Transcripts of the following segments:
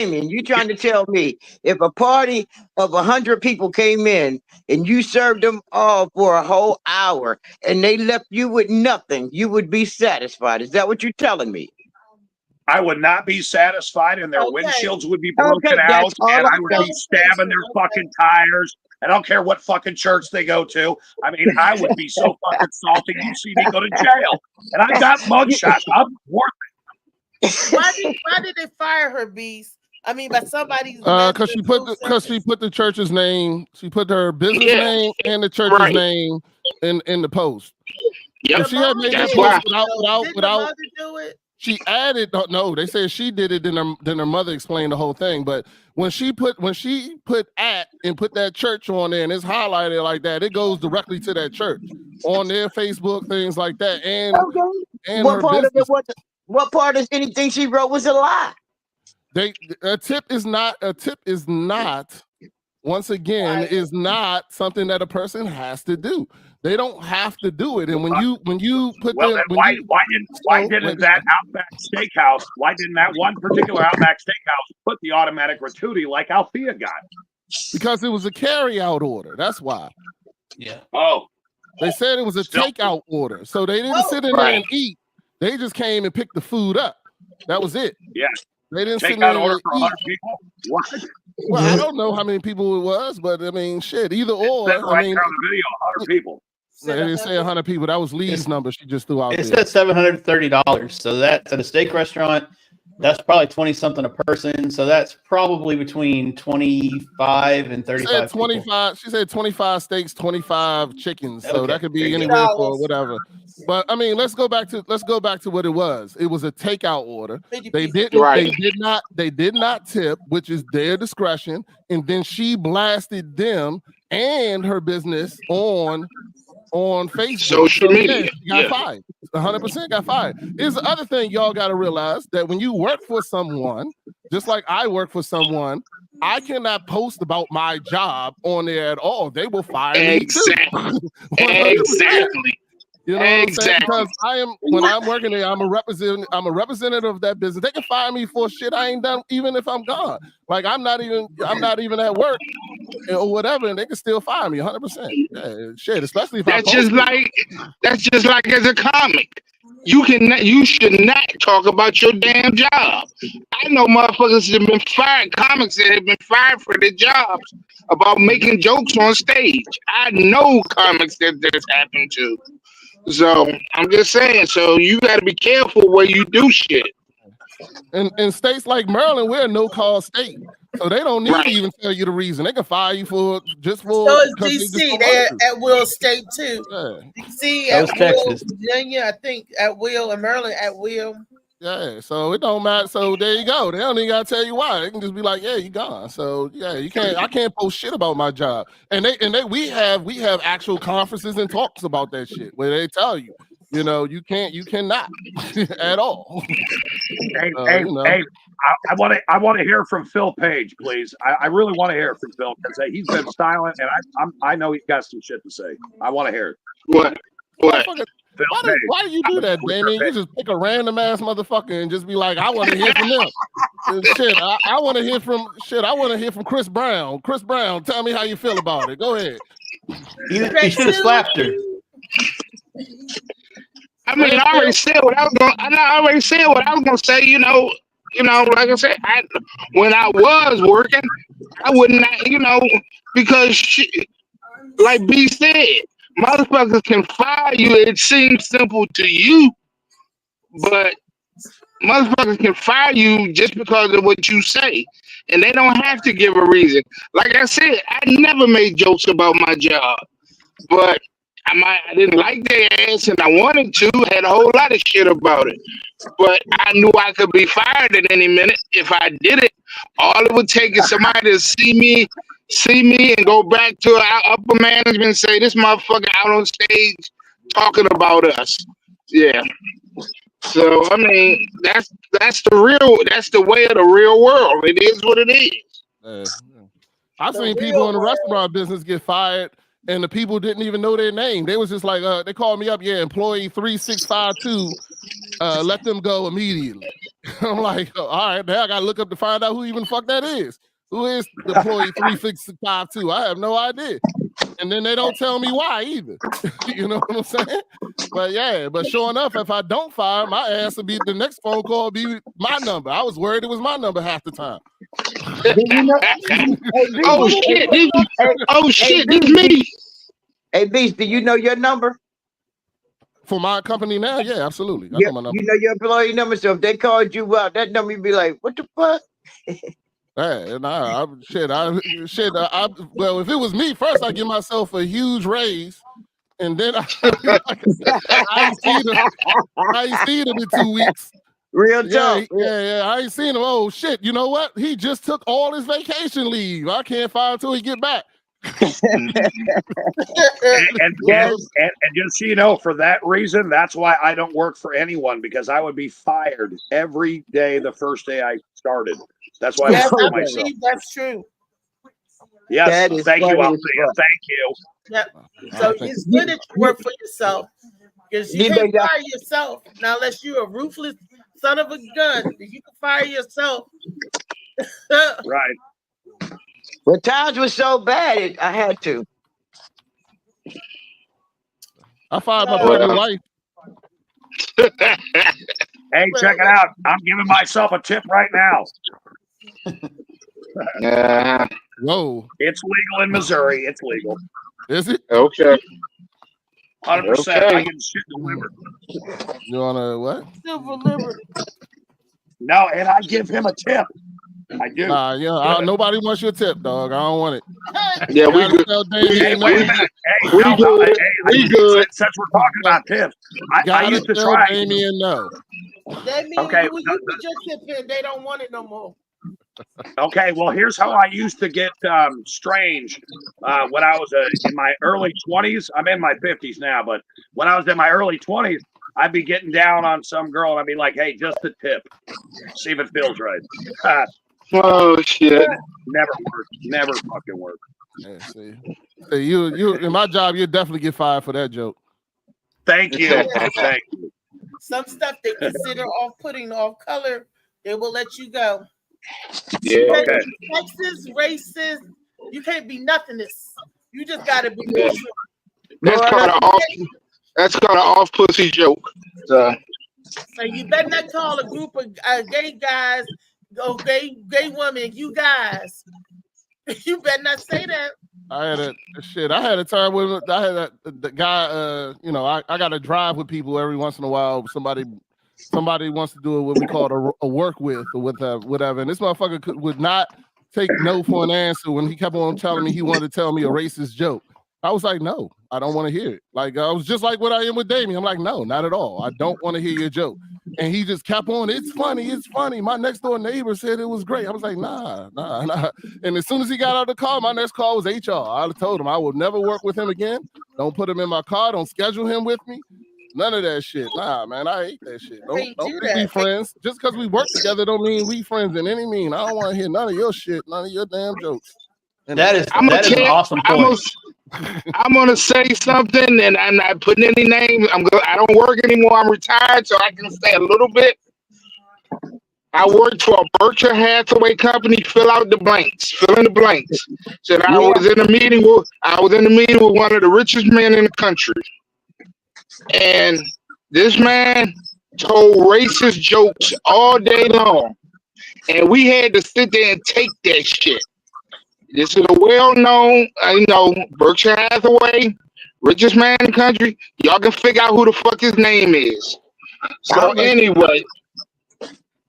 And you trying to tell me if a party of 100 people came in and you served them all for a whole hour and they left you with nothing, you would be satisfied? Is that what you're telling me? I would not be satisfied, and their Okay. windshields would be Okay, broken that's out, all and I I would know. be stabbing their fucking tires. I don't care what fucking church they go to. I mean, I would be so fucking salty. You see me go to jail, and I got mugshots. I'm worth Why did they fire her, Beast? I mean, by somebody's because she put the church's name, she put her business name and the church's name in the post. Yep. If she had made that That's post why. Did the mother do it? she added no, they said she did it, then her mother explained the whole thing. But when she put at and put that church on there and it's highlighted like that, it goes directly to that church on their Facebook, things like that. And and What her part business. of it? What part of anything she wrote was a lie? A tip is not once again is not something that a person has to do. They don't have to do it. And when you put why didn't that Outback Steakhouse? Why didn't that one particular Outback Steakhouse put the automatic gratuity like Althea got? Because it was a carry-out order. That's why. Yeah. Oh. They said it was a takeout order, so they didn't sit in there and eat. They just came and picked the food up. That was it. Yeah. They didn't sit Take there that order and for eat. 100 people. What? Well, I don't know how many people it was, but I mean, shit, either or. Right I mean, there on the video, 100 people. They didn't say 100 people. That was Lee's number. She just threw out. It said $730. So that's at a steak restaurant. That's probably 20 something a person. So that's probably between 25 and 35. She said 25. She said 25 steaks, 25 chickens. So that could be $50. anywhere for whatever. But I mean, let's go back to what it was. It was a takeout order. They did not tip, which is their discretion. And then she blasted them and her business on Facebook. Social media. She got fired. 100% got fired. Here's the other thing y'all got to realize, that when you work for someone, just like I work for someone, I cannot post about my job on there at all. They will fire me too. Exactly. You know what I'm saying? Because when I'm working there, I'm a representative of that business. They can fire me for shit I ain't done, even if I'm gone. Like I'm not even at work or whatever, and they can still fire me 100%. Yeah, shit, especially if that's just like as a comic. You should not talk about your damn job. I know motherfuckers that have been fired, comics that have been fired for their jobs about making jokes on stage. I know comics that this happened to. So I'm just saying, so you got to be careful where you do shit. In states like Maryland, we're a no-call state, so they don't need to even tell you the reason. They can fire you for. So it's DC. They're at will state too. Yeah. DC at will, Virginia, I think at will, and Maryland at will. Yeah, so it don't matter. So there you go. They don't even gotta tell you why. They can just be like, "Yeah, you gone." So yeah, you can't. I can't post shit about my job. And we have actual conferences and talks about that shit where they tell you, you know, you cannot at all. Hey, I want to hear from Phil Page, please. I really want to hear from Phil because he's been silent, and I know he's got some shit to say. I want to hear it. What? Why do you do that, Damien? You just pick a random ass motherfucker and just be like, I want to hear from them. Shit, I want to hear from Chris Brown. Chris Brown, tell me how you feel about it. Go ahead. You should have slapped her. I mean, I already said what I was gonna say. You know, like I said, when I was working, I wouldn't, because like B said, motherfuckers can fire you. It seems simple to you, but motherfuckers can fire you just because of what you say, and they don't have to give a reason. Like I said, I never made jokes about my job, but I didn't like their ass, and I wanted to. Had a whole lot of shit about it, but I knew I could be fired at any minute if I did it. All it would take is somebody to see me and go back to our upper management and say, this motherfucker out on stage talking about us. Yeah. So I mean, that's the way of the real world. It is what it is. I've seen people in the restaurant business get fired, and the people didn't even know their name. They was just like, they called me up, employee 3652 let them go immediately. I'm like, all right, now I gotta look up to find out who even the fuck that is. Who is employee 3652? I have no idea. And then they don't tell me why either. You know what I'm saying? But yeah, but sure enough, if I don't fire, my ass will be the next phone call will be my number. I was worried it was my number half the time. Do you know? Oh shit! This me. Hey, Beast, do you know your number? For my company now, yeah, absolutely. I Yeah, know my number. you know your employee number. So if they called you out, that number, you'd be like, "What the fuck?" Yeah, well, if it was me, first I'd give myself a huge raise, and then I ain't seen him in 2 weeks. Real Yeah, talk. yeah, I ain't seen him. Oh shit! You know what? He just took all his vacation leave. I can't fire until he get back. And just so you know, for that reason, that's why I don't work for anyone, because I would be fired every day the first day I started. That's why I Yes, work I for myself. believe that's true. Yes, That is thank you, funny as Althea. fuck. Thank you. Yep. So it's good that you work for yourself, because you You can't know, fire yourself now unless you're a ruthless son of a gun. You can fire yourself. Right. Well, times was so bad, I had to. I fired my pregnant wife. Hey, check it out. I'm giving myself a tip right now. Whoa, It's legal in Missouri. It's legal. is it? Okay. 100%. Okay. I get shit delivered. You wanna what? Silver liberty. No, and I give him a tip. I do. Nah, nobody wants your tip, dog. I don't want it. Yeah, we Gotta good. tell Damien Hey, no. wait a minute. Hey, We no, good. hey, We good. since we're talking about tips, I Gotta used to tell try. Damien no. That means Okay. you put your tip in, they don't want it no more. Okay, well, here's how I used to get strange when I was in my early 20s. I'm in my 50s now, but when I was in my early 20s, I'd be getting down on some girl and I'd be like, hey, just a tip. See if it feels right. Oh shit. Never worked. Never fucking worked. Yeah, see, you in my job, you'll definitely get fired for that joke. Thank you. Thank you. Some stuff they consider off-putting, off-color, they will let you go. Yeah. You can't Okay. be sexist, racist. You can't be nothingness. You just gotta be neutral. That's called an off pussy joke. So So you better not call a group of gay guys or gay women, you guys. You better not say that. I had a time with the guy. I got to drive with people every once in a while. Somebody wants to do what we call a work with or with whatever. And this motherfucker would not take no for an answer when he kept on telling me he wanted to tell me a racist joke. I was like, no, I don't want to hear it. Like, I was just like what I am with Damien. I'm like, no, not at all. I don't want to hear your joke. And he just kept on, it's funny. My next door neighbor said it was great. I was like, nah. And as soon as he got out of the car, my next call was HR. I told him I will never work with him again. Don't put him in my car. Don't schedule him with me. None of that shit. Nah, man, I hate that shit. Don't think we friends. Just because we work together don't mean we friends in any mean. I don't want to hear none of your shit, none of your damn jokes. And that is an awesome point. I'm gonna say something, and I'm not putting any names. I don't work anymore. I'm retired, so I can say a little bit. I worked for a Berkshire Hathaway company. Fill in the blanks. Said I was in a meeting with one of the richest men in the country, and this man told racist jokes all day long, and we had to sit there and take that shit. This is a well-known, Berkshire Hathaway, richest man in the country. Y'all can figure out who the fuck his name is. So anyway,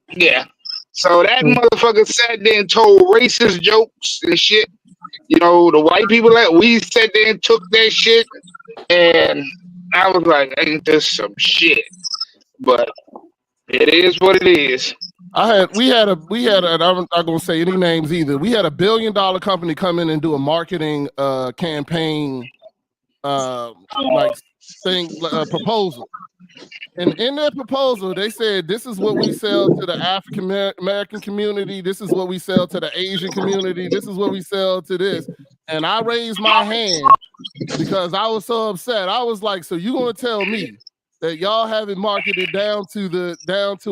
yeah. So that motherfucker sat there and told racist jokes and shit. The white people we sat there and took that shit, and I was like, ain't this some shit? But it is what it is. We had, and I'm not gonna say any names either. We had $1 billion company come in and do a marketing campaign, proposal. And in their proposal, they said, this is what we sell to the African American community. This is what we sell to the Asian community. This is what we sell to this. And I raised my hand because I was so upset. I was like, so you gonna tell me that y'all haven't marketed down to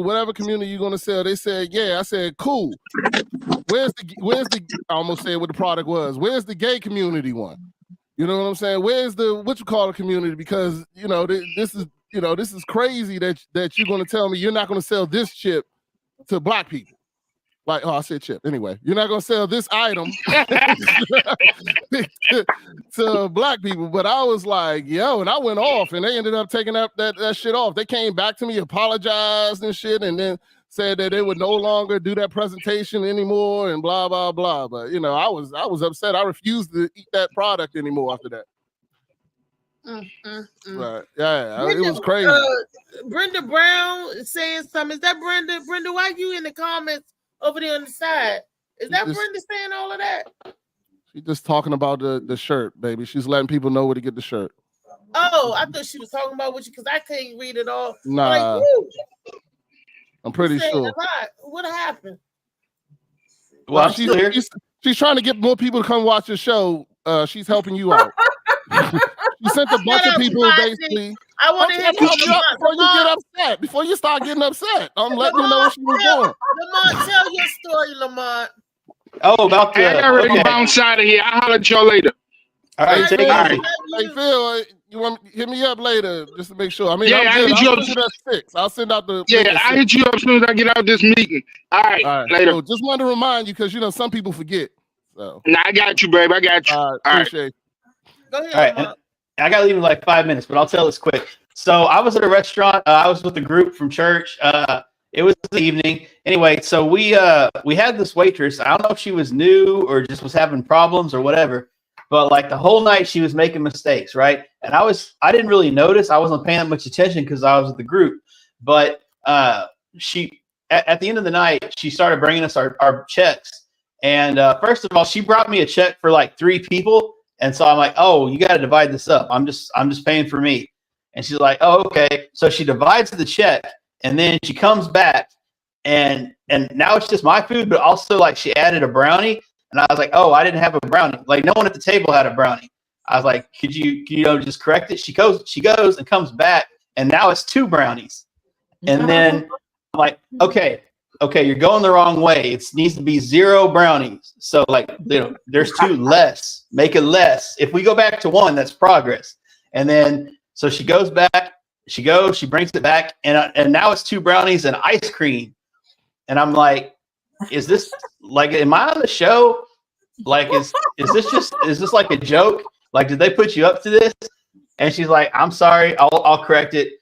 whatever community you're gonna sell. They said, yeah. I said, cool. Where's the I almost said what the product was. Where's the gay community one? You know what I'm saying? Where's the what you call a community? Because this is crazy that you're gonna tell me you're not gonna sell this chip to black people. Like, oh, I said chip. Anyway, you're not gonna sell this item to black people. But I was like, yo, and I went off, and they ended up taking up that shit off. They came back to me, apologized and shit, and then said that they would no longer do that presentation anymore, and blah blah blah. But I was upset. I refused to eat that product anymore after that. Right. Yeah, Brenda, it was crazy. Brenda Brown is saying something. Is that Brenda? Brenda, why you in the comments over there on the side? Is that Brenda saying all of that? She's just talking about the shirt, baby. She's letting people know where to get the shirt. Oh, I thought she was talking about what you, because I can't read it all. Nah. Like, I'm pretty sure. What happened? Well, she's trying to get more people to come watch the show. She's helping you out. She sent a bunch of people basically. I want to hear before you get upset. Before you start getting upset, I'm letting you know what she was doing. Lamont, tell your story, Lamont. Oh, about the. I already bounced out of here. I'll holler at y'all later. All right, take it. All right. Hey Phil, you want to hit me up later just to make sure? I mean, yeah, I'll hit you up at 6. I'll send out the. Yeah, I'll hit you up as soon as I get out of this meeting. All right, later. So just wanted to remind you because some people forget. So. Nah, I got you, babe. I got you. All right, appreciate. Go ahead. All right. I got to leave in like 5 minutes, but I'll tell this quick. So I was at a restaurant. I was with a group from church. It was the evening. Anyway, so we had this waitress. I don't know if she was new or just was having problems or whatever, but like the whole night she was making mistakes, right? And I didn't really notice. I wasn't paying that much attention because I was with the group. But she at the end of the night, she started bringing us our checks. And first of all, she brought me a check for like 3 people. And so I'm like, oh, you got to divide this up. I'm just paying for me. And she's like, oh, okay. So she divides the check, and then she comes back, and now it's just my food, but also like she added a brownie. And I was like, oh, I didn't have a brownie. Like no one at the table had a brownie. I was like, could you just correct it? She goes and comes back, and now it's 2 brownies. And then I'm like, okay, you're going the wrong way. It needs to be 0 brownies. So like, there's 2 less. Make it less. If we go back to 1, that's progress. And then, so she goes back, she brings it back, and now it's 2 brownies and ice cream. And I'm like, is this like, am I on the show? Like, is this like a joke? Like, did they put you up to this? And she's like, I'm sorry, I'll correct it.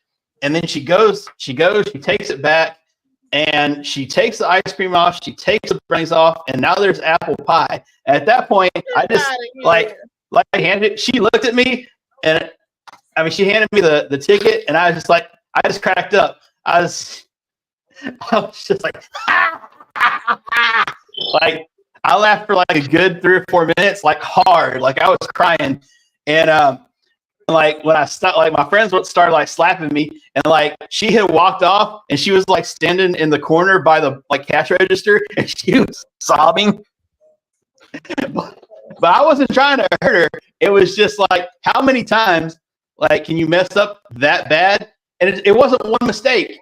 And then she takes it back. And she takes the ice cream off, she takes the brownies off, and now there's apple pie. And at that point, I just like handed it. She looked at me, and I mean, she handed me the ticket, and I was just like, I just cracked up. I was just like, like I laughed for like a good 3 or 4 minutes, like hard, like I was crying, and like when I stopped, like my friends would start like slapping me, and like she had walked off, and she was like standing in the corner by the like cash register, and she was sobbing. But I wasn't trying to hurt her. It was just like, how many times like can you mess up that bad? And it wasn't one mistake,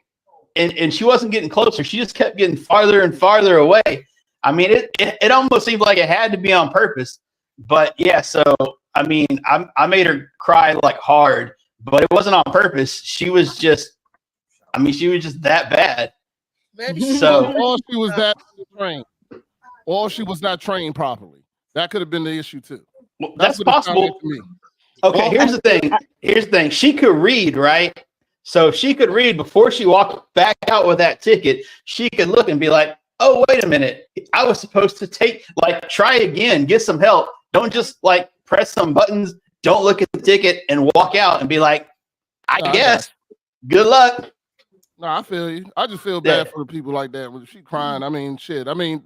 and she wasn't getting closer. She just kept getting farther and farther away. I mean, it almost seemed like it had to be on purpose. But yeah, so. I mean, I made her cry like hard, but it wasn't on purpose. She was just that bad. So or she was that trained, or she was not trained properly. That could have been the issue too. Well, that's possible. Okay, here's the thing. She could read, right? So if she could read before she walked back out with that ticket, she could look and be like, "Oh, wait a minute! I was supposed to try again, get some help. Don't just like." Press some buttons, don't look at the ticket, and walk out and be like, I guess, good luck. No, I feel you. I just feel bad for the people like that. When she crying, I mean, shit. I mean,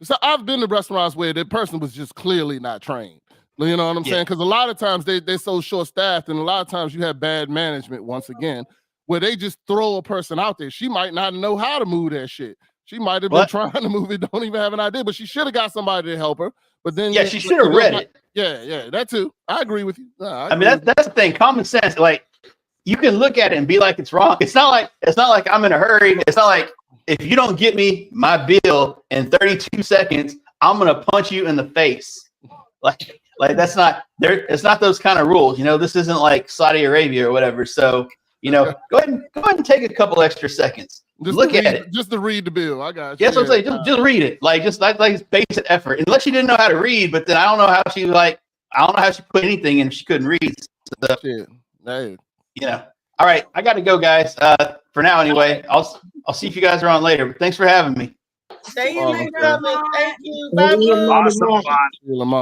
so I've been to restaurants where the person was just clearly not trained. You know what I'm saying? Because a lot of times they're so short-staffed, and a lot of times you have bad management, once again, where they just throw a person out there. She might not know how to move that shit. She might have been trying to move it, don't even have an idea, but she should have got somebody to help her. But then she should have read it. Yeah, that too. I agree with you. I mean, that's the thing. Common sense. Like, you can look at it and be like it's wrong. It's not like I'm in a hurry. It's not like if you don't get me my bill in 32 seconds, I'm gonna punch you in the face. Like that's not there. It's not those kind of rules. This isn't like Saudi Arabia or whatever. So go ahead and take a couple extra seconds. Look at it. Just to read the bill. I got you. Yes, I'm saying just read it. Like basic effort. Unless she didn't know how to read, but then I don't know how she put anything in if she couldn't read. So, shit. Hey. All right, I got to go, guys. For now, anyway. I'll see if you guys are on later. But thanks for having me. Thank you, Okay. Thank you. Bye. Awesome,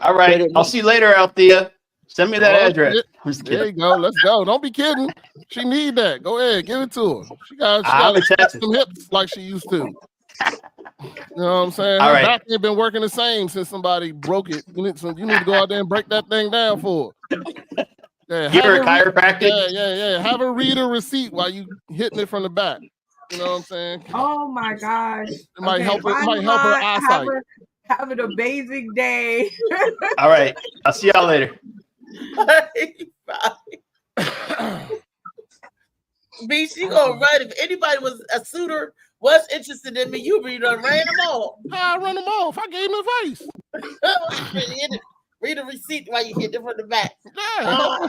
All right, I'll see you later, Althea. Send me that address. There you go. Let's go. Don't be kidding. She need that. Go ahead, give it to her. She got some hips like she used to. You know what I'm saying? Her back ain't been working the same since somebody broke it. You need to go out there and break that thing down for her. Yeah, give her a chiropractic. Yeah. Have her read a receipt while you hitting it from the back. You know what I'm saying? Oh my gosh! It might help her. It might help her eyesight. Having a basic day. All right, I'll see y'all later. Bye. B, she gonna run. If anybody was a suitor was interested in me, you ran them all. I run them off. I gave him advice. Read a receipt while you hit it from the back. Yeah.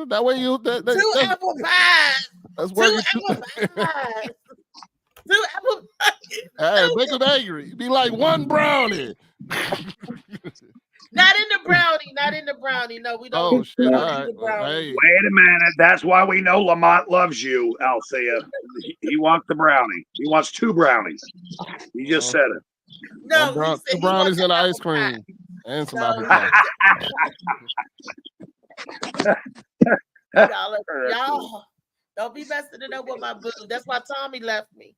That way you two apple pies. That's working. Two apple pies. Hey, make them angry. Be like one brownie. Not in the brownie. No, we don't. Oh shit! All right. Wait a minute. That's why we know Lamont loves you, Althea. He wants the brownie. He wants 2 brownies. He just said it. No, 2 brownies and ice cream and some apple pie. Y'all don't be messing it up with my boo. That's why Tommy left me.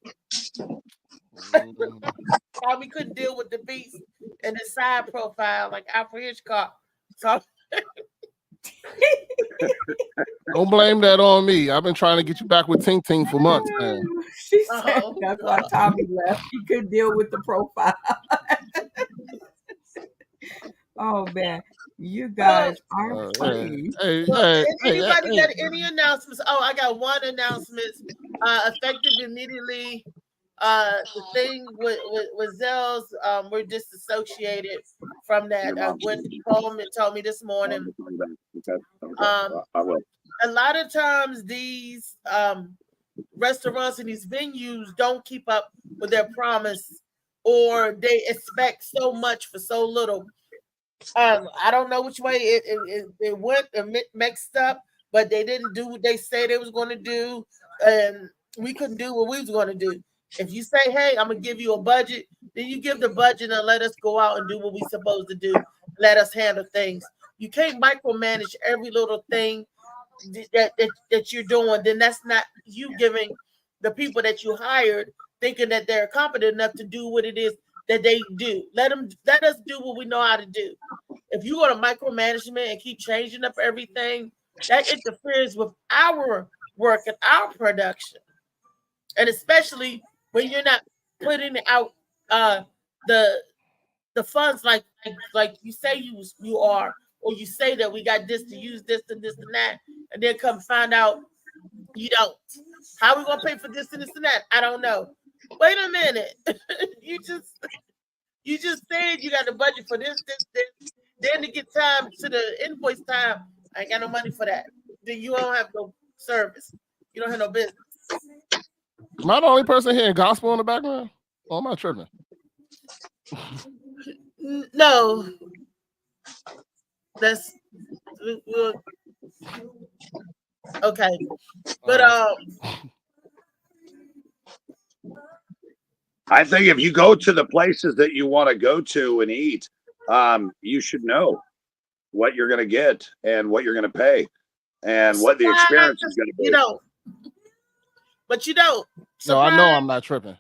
Tommy couldn't deal with the beast and his side profile like Alfred Hitchcock. So don't blame that on me. I've been trying to get you back with Ting Ting for months, man. She said that's why Tommy left. He couldn't deal with the profile. Oh man, you guys are funny. Anybody got any announcements? Oh, I got one announcement. Effective immediately. The thing with Zell's, we're disassociated from that. Wendy Coleman told me this morning. A lot of times these restaurants and these venues don't keep up with their promise, or they expect so much for so little. I don't know which way it went mixed up, but they didn't do what they said they was going to do, and we couldn't do what we was going to do. If you say, hey, I'm going to give you a budget, then you give the budget and let us go out and do what we're supposed to do. Let us handle things. You can't micromanage every little thing that you're doing. Then that's not you giving the people that you hired thinking that they're competent enough to do what it is that they do. Let us do what we know how to do. If you go to micromanagement and keep changing up everything, that interferes with our work and our production. And especially when you're not putting out the funds like you say you are, or you say that we got this to use, this and this and that, and then come find out you don't. How are we gonna pay for this and this and that? I don't know. Wait a minute. you just said you got the budget for this. Then to get time to the invoice time, I ain't got no money for that. Then you don't have no service. You don't have no business. Am I the only person hearing gospel in the background? Or am I tripping? No. That's okay. But I think if you go to the places that you want to go to and eat, you should know what you're going to get and what you're going to pay and what the experience is going to be. You don't. But you don't. No, I know I'm not tripping.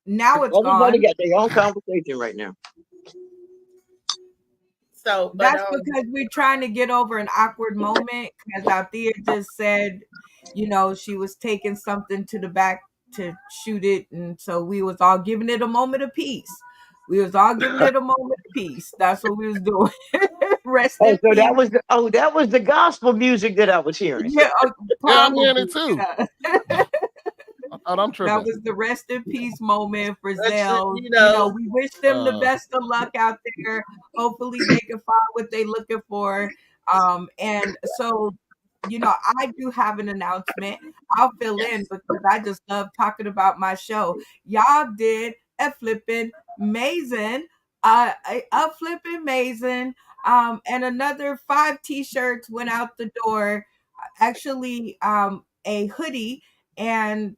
Now it's Everybody gone. got their own conversation right now. So that's because we're trying to get over an awkward moment, because Althea just said, she was taking something to the back to shoot it, and so we was all giving it a moment of peace. We was all giving it a moment of peace. That's what we was doing. Rest Oh, in so peace. that was the gospel music that I was hearing. Yeah, Yeah, I'm probably. hearing it too. Yeah. I thought I'm That tripping. was the rest in peace moment for That's it, Zell. you You know, know. we wish them the Uh, best of luck out there. Hopefully they can find what they're looking for. And so, you know, I do have an announcement. I'll fill in Yes. because I just love talking about my show. Y'all did a flipping amazing, a flipping amazing. And another 5 t-shirts went out the door. Actually, a hoodie and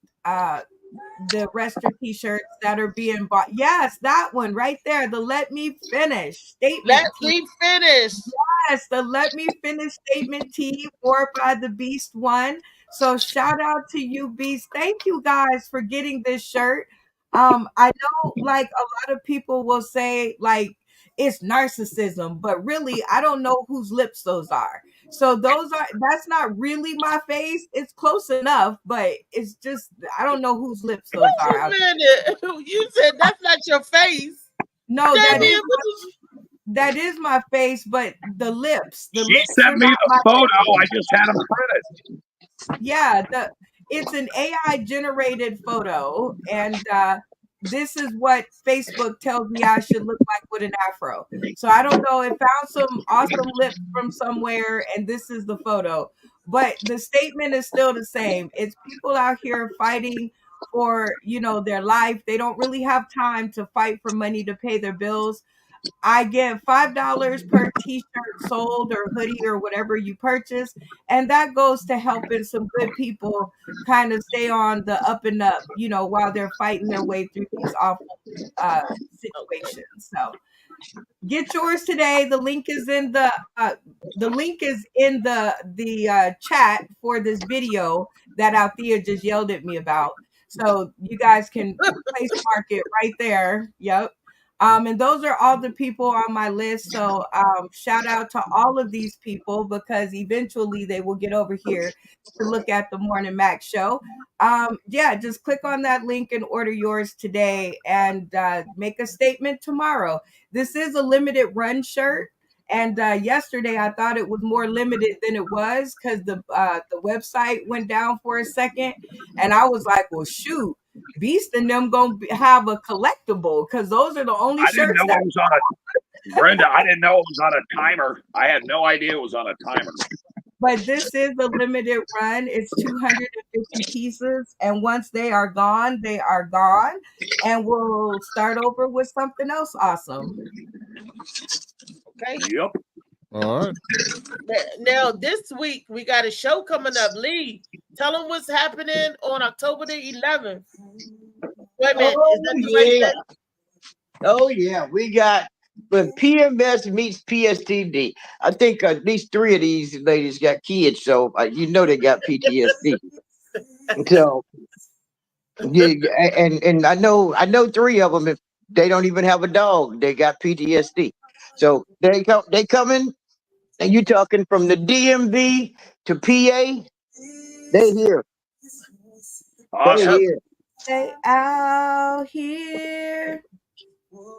the Rester t-shirts that are being bought. Yes, that one right there. The Let Me Finish Let statement tee. me finish. Yes, the Let Me Finish statement tee wore by the Beast one. So shout out to you, Beast. Thank you guys for getting this shirt. I know like a lot of people will say like it's narcissism, but really I don't know whose lips those are. So that's not really my face. It's close enough, but it's just I don't know whose lips Wait those are a out. minute. You said that's not your face. No, Damien, what is that is my face, but the She lips sent are me not the my photo. face. I just had them printed. Yeah, it's an AI generated photo, and this is what Facebook tells me I should look like with an afro. So I don't know. It found some awesome lips from somewhere, and this is the photo. But the statement is still the same. It's people out here fighting for their life. They don't really have time to fight for money to pay their bills. I get $5 per t-shirt sold or hoodie or whatever you purchase, and that goes to helping some good people kind of stay on the up and up, while they're fighting their way through these awful uh, okay? situations. So get yours today. The link is in the chat for this video that Althea just yelled at me about. So you guys can place mark it right there. Yep. And those are all the people on my list. So shout out to all of these people because eventually they will get over here to look at the Morning Max show. Yeah, just click on that link and order yours today and make a statement tomorrow. This is a limited run shirt. And yesterday I thought it was more limited than it was because the website went down for a second, and I was like, "Well, shoot, Beast and them gonna have a collectible because those are the only I didn't shirts know that." it was on a Brenda. I didn't know it was on a timer. I had no idea it was on a timer. But this is a limited run. It's 250 pieces, and once they are gone, they are gone, and we'll start over with something else awesome. Okay. Yep. all right. Now this week we got a show coming up. Lee, tell them what's happening on October the 11th. Wait a minute, Oh is that the right yeah. day? Oh yeah. We got when PMS meets PSTD. I think at least 3 of these ladies got kids, so they got PTSD. So yeah, and I know 3 of them. If they don't even have a dog, they got PTSD. So they coming, and you talking from the DMV to PA. They here. They Awesome. Yep. here. They out here.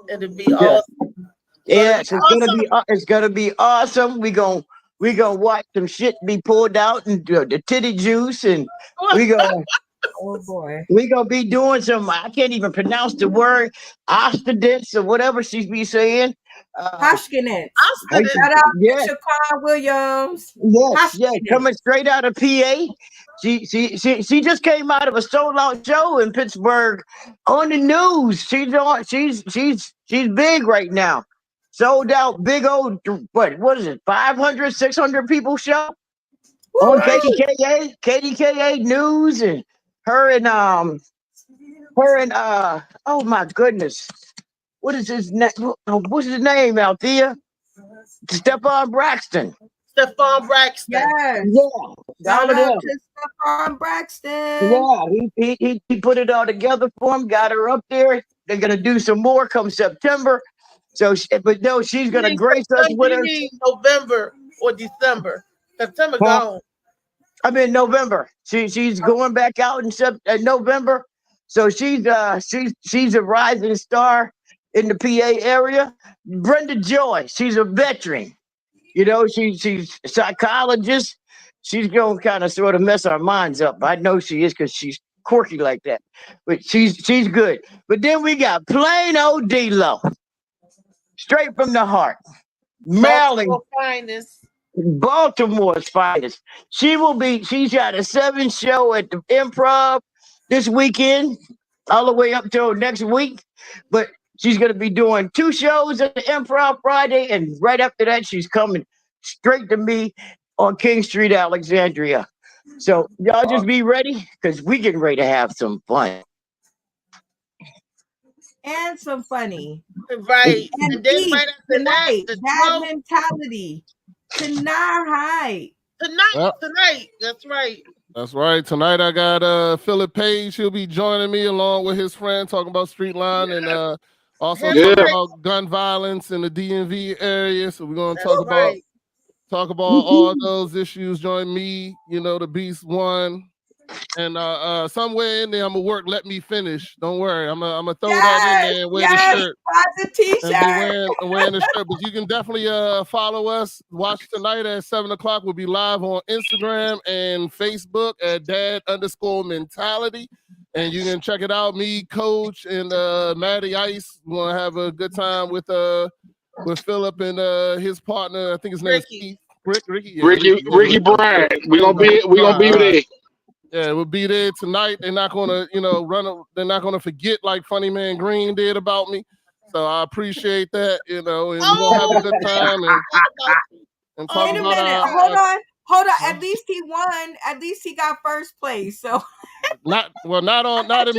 It'll be Yeah. awesome. Gonna be Yes, awesome. it's gonna be awesome. We gonna watch some shit be pulled out and the titty juice, and we gonna Oh boy. we gonna be doing some. I can't even pronounce the word ostendance or whatever she be saying. Uh, Hoshkinitz. how Austin you- Shout out to yes, Shaquan Williams. yes, Hoshkinitz. coming straight out of PA. She just came out of a sold out show in Pittsburgh on the news. She's big right now. Sold out big old what is it 500, 600 people show on Nice. Woo-hoo. KDKA news, and her and her and oh my goodness, what is his name? What's his name out there? Stephon Braxton. Stephon Braxton. Yes. Yeah, Shout all of out them. to Stephon Braxton. Yeah, he put it all together for him, got her up there. They're gonna do some more come September. So, but no, she's You gonna mean grace us September? with You her. mean November or December? September Huh? gone. I mean November. She's going back out in November. So she's a rising star. in the PA area. Brenda Joy, she's a veteran. She's a psychologist. She's gonna kind of sort of mess our minds up. I know she is because she's quirky like that. But she's good. But then we got plain old D-Lo, straight from the heart. Maryland, Baltimore finest. Baltimore's finest. She's got a 7 show at the Improv this weekend, all the way up till next week. But she's going to be doing 2 shows at the Improv Friday, and right after that, she's coming straight to me on King Street, Alexandria. So y'all just be ready because we getting ready to have some fun. And some funny. Right. And then Pete, right after that, tonight, the that 12th. mentality. Tonight. Yep. Tonight. That's right. That's right. Tonight I got Philip Page. He'll be joining me along with his friend talking about street line and also Yeah. talking about gun violence in the DMV area. So we're gonna That's talk about right. all those issues. Join me, the Beast One. And somewhere in there I'm gonna work Let Me Finish. Don't worry. I'm gonna throw that in there and wear the shirt. Buy the t-shirt. And be wearing the shirt. But you can definitely follow us. Watch tonight at 7:00. We'll be live on Instagram and Facebook at dad_mentality. And you can check it out. Me, Coach, and Matty Ice. We're gonna have a good time with Philip and his partner. I think his name is Keith. Ricky Bryant. We're gonna be there. Yeah, we'll be there tonight. They're not gonna, they're not gonna forget like Funny Man Green did about me. So I appreciate that, and we're gonna have a good time and talk Wait a about minute. Hold on. At least he won. At least he got first place. So not in my heart. Not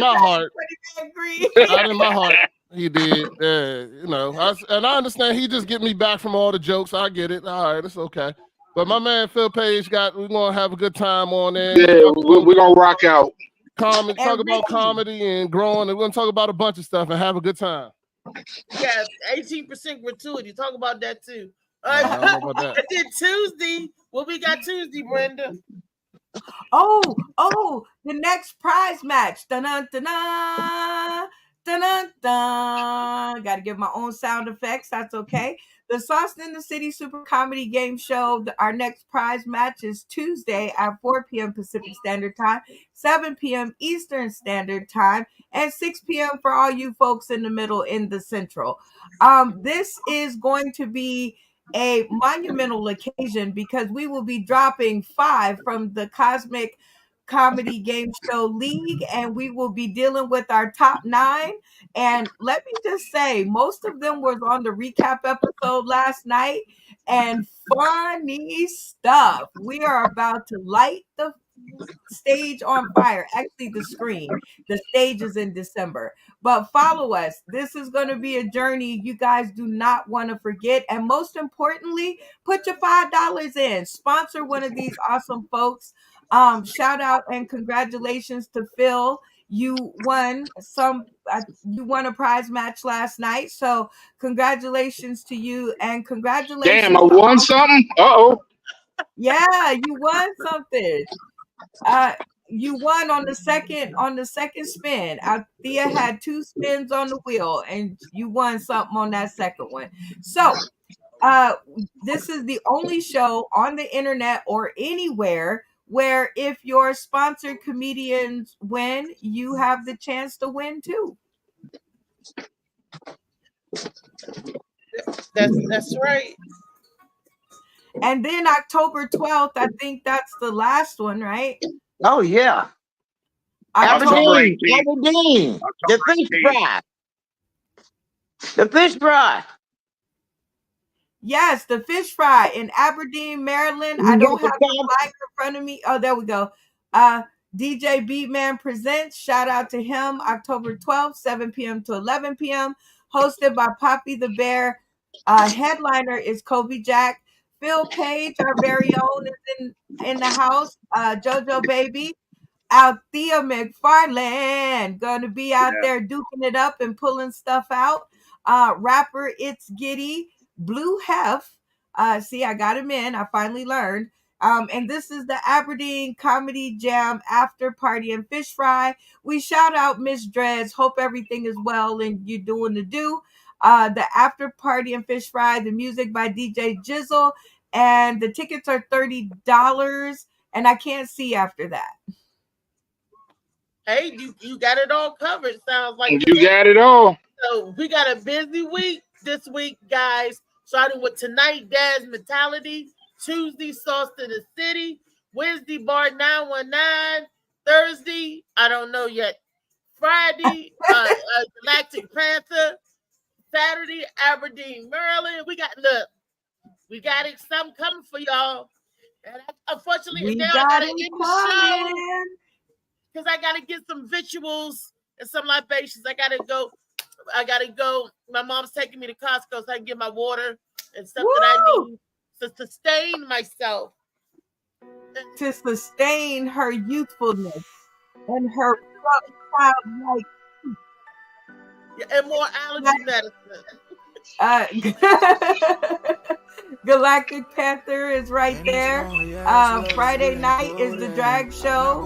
in my heart. He did. And I understand he just get me back from all the jokes. I get it. All right, it's okay. But my man Phil Page we're gonna have a good time on there. Yeah, we're gonna rock out. Talk about comedy and growing, and we're gonna talk about a bunch of stuff and have a good time. Yes, 18% gratuity. Talk about that too. I don't know about that. And then Tuesday, what we got Tuesday, Brenda? Oh, the next prize match. Dun-dun-dun-dun. Dun-dun-dun. Got to give my own sound effects. That's okay. The Sauce in the City Super Comedy Game Show. Our next prize match is Tuesday at 4 p.m. Pacific Standard Time, 7 p.m. Eastern Standard Time, and 6 p.m. for all you folks in the middle in the Central. This is going to be a monumental occasion because we will be dropping 5 from the Cosmic Comedy Game Show League, and we will be dealing with our top 9. And let me just say, most of them was on the recap episode last night, and funny stuff. We are about to light the stage on fire. Actually, the screen. The stage is in December. But follow us. This is going to be a journey you guys do not want to forget. And most importantly, put your $5 in. Sponsor one of these awesome folks. Shout out and congratulations to Phil. You won a prize match last night. So congratulations to you and congratulations. Damn, I won something? Uh-oh. Yeah, you won something. You won on the second spin. Althea had 2 spins on the wheel and you won something on that second one. So this is the only show on the internet or anywhere where if your sponsored comedians win, you have the chance to win too. That's right. And then October 12th, I think that's the last one, right? Oh yeah. Aberdeen. The fish fry. The fish fry. Yes, the fish fry in Aberdeen, Maryland. I don't have the flag in front of me. Oh, there we go. DJ Beatman Presents. Shout out to him. October 12th, 7 p.m. to 11 p.m. Hosted by Poppy the Bear. Headliner is Kobe Jack. Phil Page, our very own, is in the house. JoJo Baby. Althea McFarland gonna be out there duking it up and pulling stuff out. Rapper It's Giddy, Blue Hef. See, I got him in. I finally learned. And this is the Aberdeen Comedy Jam after party and fish fry. We shout out Miss Dreads. Hope everything is well and you're doing the do. the after party and fish fry, the music by DJ Jizzle, and the tickets are $30, and I can't see after that. Hey, you got it all covered. Sounds like You got it all. so. We got a busy week this week, guys. Starting with tonight, Dad's Mentality. Tuesday, Sauce to the City. Wednesday, Bar 919. Thursday, I don't know yet. Friday, Galactic Panther. Saturday, Aberdeen, Maryland. We got something coming for y'all. And unfortunately, We now I got gotta it end the show coming. because I gotta get some visuals and some libations. I gotta go. My mom's taking me to Costco so I can get my water and stuff that I Woo! need to sustain myself. To sustain her youthfulness and her childlike. And more allergy medicine. Galactic Panther is right there. Friday night is the drag show.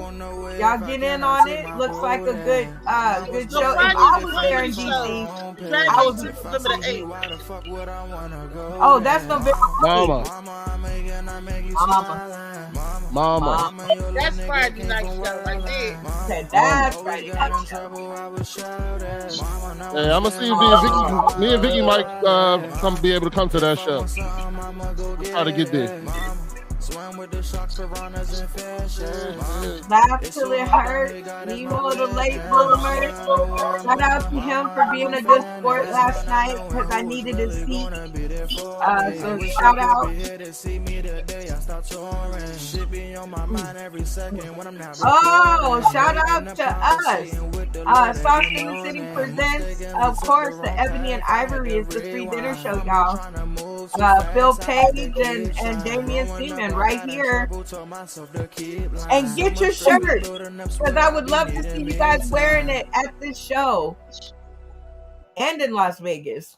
Y'all get in on it. Looks like a good No, show. If Friday's I the was there in comedy DC, show. Drag I would Race be. is November the 8th. Oh, that's November. Mama. Mama. That's Friday night show right there. Okay, that's Friday night show. Hey, I'm gonna see if me and Vicky might be able to come to that show. Try to get there. Laugh till it hurts. Nemo the late bloomer. Shout out to him for being a good sport last night because I needed his seat. So shout out. Oh, shout out to us. Sauce in the City presents, of course, the Ebony and Ivory is the free dinner show, y'all. Phil Page and Damian Seaman right here. And get your shirt because I would love to see you guys wearing it at this show and in Las Vegas.